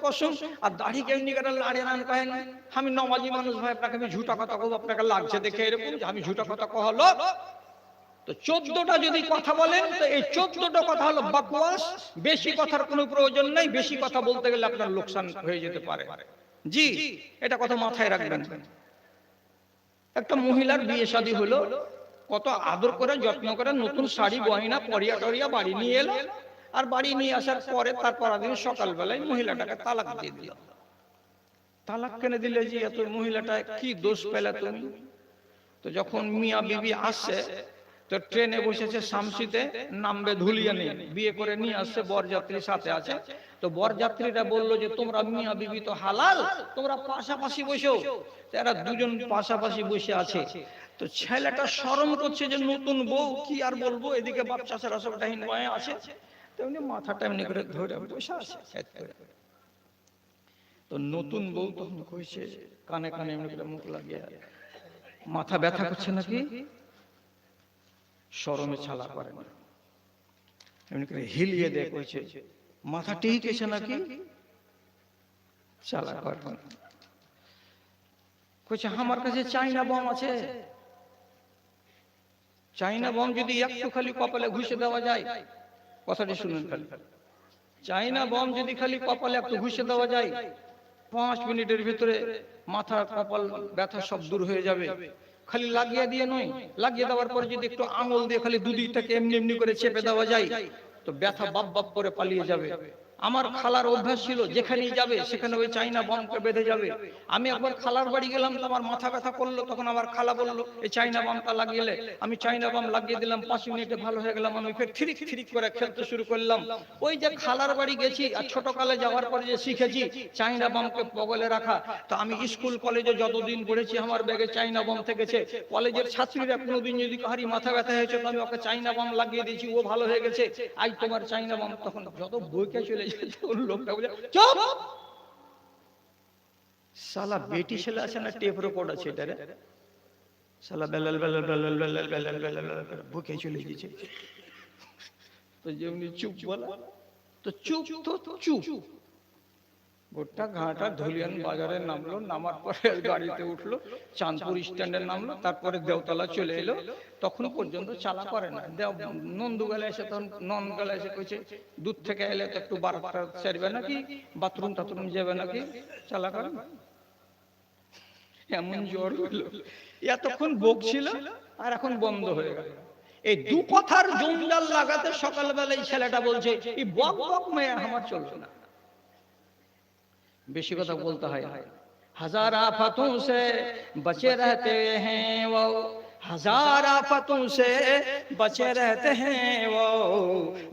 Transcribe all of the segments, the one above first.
কসম। আর দাড়ি কেমনি করে লাড়ে না কহেন, আমি নমাজি মানুষ ভাই, আপনাকে আমি ঝুটা কথা কব, আপনাকে লাগছে দেখে এরকম যে আমি ঝুটা কথা কহলো। তো 14টা যদি কথা বলেন তো এই 14টা কথা হলো বকওয়াস, বেশি কথার কোনো প্রয়োজন নাই, বেশি কথা বলতে গেলে আপনার লোকসান হয়ে যেতে পারে। জি, এটা কথা মাথায় রাখবেন। একটা মহিলার বিয়ে শাদী হলো, কত আদর করে যত্ন করে নতুন শাড়ি গয়না পরিয়া টরিয়া বাড়ি নিয়ে এলো। আর বাড়ি নিয়ে আসার পরে তার পরদিন সকালবেলায় মহিলাটাকে তালাক দিয়ে দিল। তালাক কেন দিলে? যে এত মহিলাটা কি দোষ পেলে তুমি? তো যখন মিয়া বিবি আসছে, তো ট্রেনে বসেছে শামসিতে, নামবে ধুলিয়ানে, বিয়ে করে নিয়ে আসছে, বরযাত্রী সাথে আছে। তো বরযাত্রীরা বললো যে তোমরা মিয়া বিবি তো হালাল, তোমরা পাশাপাশি বসো। এরা দুজন পাশাপাশি বসে আছে। তো ছেলেটা শরম করছে যে নতুন বউ, কি আর বলবো, এদিকে বাপ চাচারা সব ডাইন বাঁয়ে আছে, তেমনি মাথাটা এমনি করে ধরে বসে আছে। তো নতুন বউ তখন কইছে, কানে কানে এমনি করে মুখ লাগিয়ে, মাথা ব্যথা করছে নাকি? শরমে ছালা করে না, এমনি করে হিলিয়ে দিয়ে কইছে, মাথা ঠিক আছে নাকি? ছালা করে না। কইছে আমার কাছে চাইনা বম আছে। চাইনা বম যদি একটু খালি কপালে ঘুষে দেওয়া যায়, কথাটি শুনুন খালি, চাইনা বম যদি খালি কপালে একটু ঘুষে দেওয়া যায়, 5 মিনিটের ভিতরে মাথা কপাল ব্যথা সব দূর হয়ে যাবে। খালি লাগিয়ে দিয়ে নয়, লাগিয়ে দেওয়ার পরে যদি একটু আঙুল দিয়ে খালি দুদিকটাকে এমনি এমনি করে চেপে দেওয়া যায়, তো ব্যথা বাপ বাপ করে পালিয়ে যাবে। আমার খালার অভ্যাস ছিল, যেখানেই যাবে সেখানে ওই চাইনা বমকে বেঁধে যাবে। আমি একবার খালার বাড়ি গেলাম, তো আমার মাথা ব্যথা করলো, তখন আমার খালা বললো এই চাইনা বমটা লাগিয়ে, আমি চাইনা বম লাগিয়ে দিলাম, 5 মিনিটে ভালো হয়ে গেলাম। আমি ফের থিরিক থিরিক করে খেলতে শুরু করলাম। ওই যে খালার বাড়ি গেছি আর ছোটকালে যাওয়ার পরে যে শিখেছি চাইনা বমকে বগলে রাখা, তো আমি স্কুল কলেজে যতদিন পড়েছি আমার ব্যাগে চাইনা বম থেকেছে। কলেজের ছাত্রীরা কোনোদিন যদি কাহারি মাথা ব্যথা হয়েছে, তো আমি ওকে চাইনা বম লাগিয়ে দিয়েছি, ও ভালো হয়ে গেছে, আই তোমার চাইনা বম। তখন যত বইকে চলে যেত লোকটা বলে, চুপ শালা, বেটি ছেলে আছে না, টেপ রেকর্ড আছে এটারে, শালা বেলাল বেলাল বেলাল বেলাল বেলাল বেলাল বইকে চলে গেছে। তো যেমনি চুপ বলা, তো চুপ তো চুপ। গোটা ঘাটা ধুলিয়ান বাজারে নামলো, নামার পরে গাড়িতে উঠলো, চাঁদপুর স্ট্যান্ডে নামলো, তারপরে দেওতলা চলে এলো। তখন পর্যন্ত চালা করে না। নন্দু গেলে এসে, তখন নন গেলে এসে কইছে দূর থেকে এলে তো একটু বারটা সারবে নাকি, বাথরুম টাথরুম যাবে নাকি, চালা করে না। এমন জ্বর হলো, এতক্ষণ বকছিল আর এখন বন্ধ হয়ে গেল। এই দু কথার জঞ্জাল লাগাতে সকালবেলা এই ছেলেটা বলছে এই বক বক মেয়ে আমার চলবে না, বেশি কথা বলতে হয়। হাজার আফাতোं से बचे रहते हैं वो, हजार आफतों से बचे रहते हैं वो,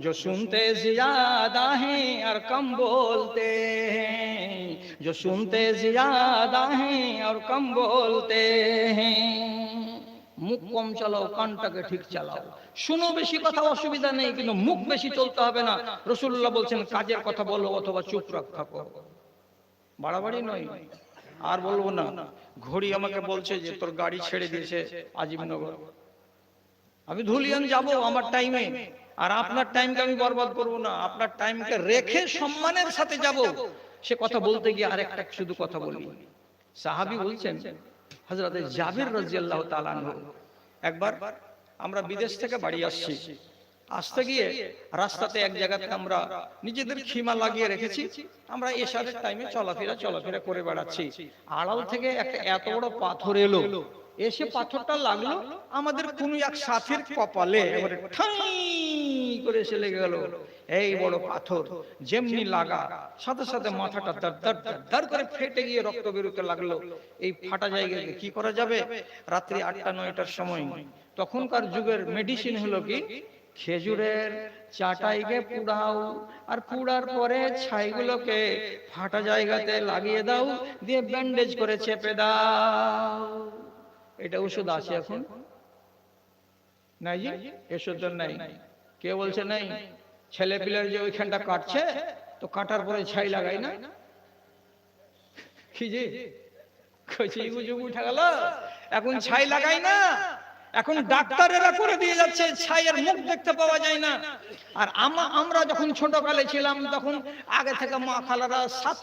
जो सुनते ज्यादा हैं और कम बोलते हैं, जो सुनते ज्यादा हैं और कम बोलते हैं। মুখ কম চালাও, কানটাকে ঠিক চালাও। শুনো বেশি কথা অসুবিধা নেই, কিন্তু মুখ বেশি চলতে হবে না। রাসূলুল্লাহ বলছেন কাজের কথা বলো অথবা চুপ থাকো, বাড়াবাড়ি নয়। আর বলবো না, ঘড়ি আমাকে বলছে যে তোর গাড়ি ছেড়ে দিয়েছে আজিমনগর, আমি ধুলিয়ান যাব আমার টাইমে, আর আপনার টাইমকে আমি বরবাদ করব না, আপনার টাইমকে রেখে সম্মানের সাথে যাব। সে কথা বলতে গিয়ে আরেকটা শুধু কথা বলি। সাহাবী বলছেন, হযরত জাবির রাদিয়াল্লাহু তাআলা আনহু, একবার আমরা বিদেশ থেকে বাড়ি আসছি, আসতে গিয়ে রাস্তাতে এক জায়গাতে আমরা নিজেদের খিমা লাগিয়ে রেখেছি, আমরা এশারের টাইমে চলাফেরা করে বেড়াচ্ছি। আড়াল থেকে একটা এত বড় পাথর এলো, এসে পাথরটা লাগলো আমাদের কোন এক সাথীর কপালে, এবারে ঠাই করে এসে লেগে গেল। এই বড় পাথর যেমনি লাগা, সাথে সাথে মাথাটা দাঁড় দাঁড় দাঁড় করে ফেটে গিয়ে রক্ত বেরোতে লাগলো। এই ফাটা জায়গায় কি করা যাবে? রাত্রি 8টা-9টার সময়, তখনকার যুগের মেডিসিন হলো কি, খেজুরের চাটাইকে পুড়াও, আর পুড়ার পরে ছাইগুলোকে ফাটা জায়গাতে লাগিয়ে দাও, দিয়ে ব্যান্ডেজ করে চেপে দাও। এটা ওষুধ আছে এখন? নাই জি, ওষুধ নাই। কে বলছে নাই? ছেলে পিলের যে ওইখানটা কাটছে, তো কাটার পরে ছাই লাগাই না, কি জি কইছি গুজব উঠে গেল, এখন ছাই লাগাই না, এখন ডাক্তারেরা করে দিয়ে যাচ্ছে, ছাইয়ের মুখ দেখতে পাওয়া যায় না। আর আমরা যখন ছোটকালে ছিলাম, তখন আগে থেকে মা খালারা 7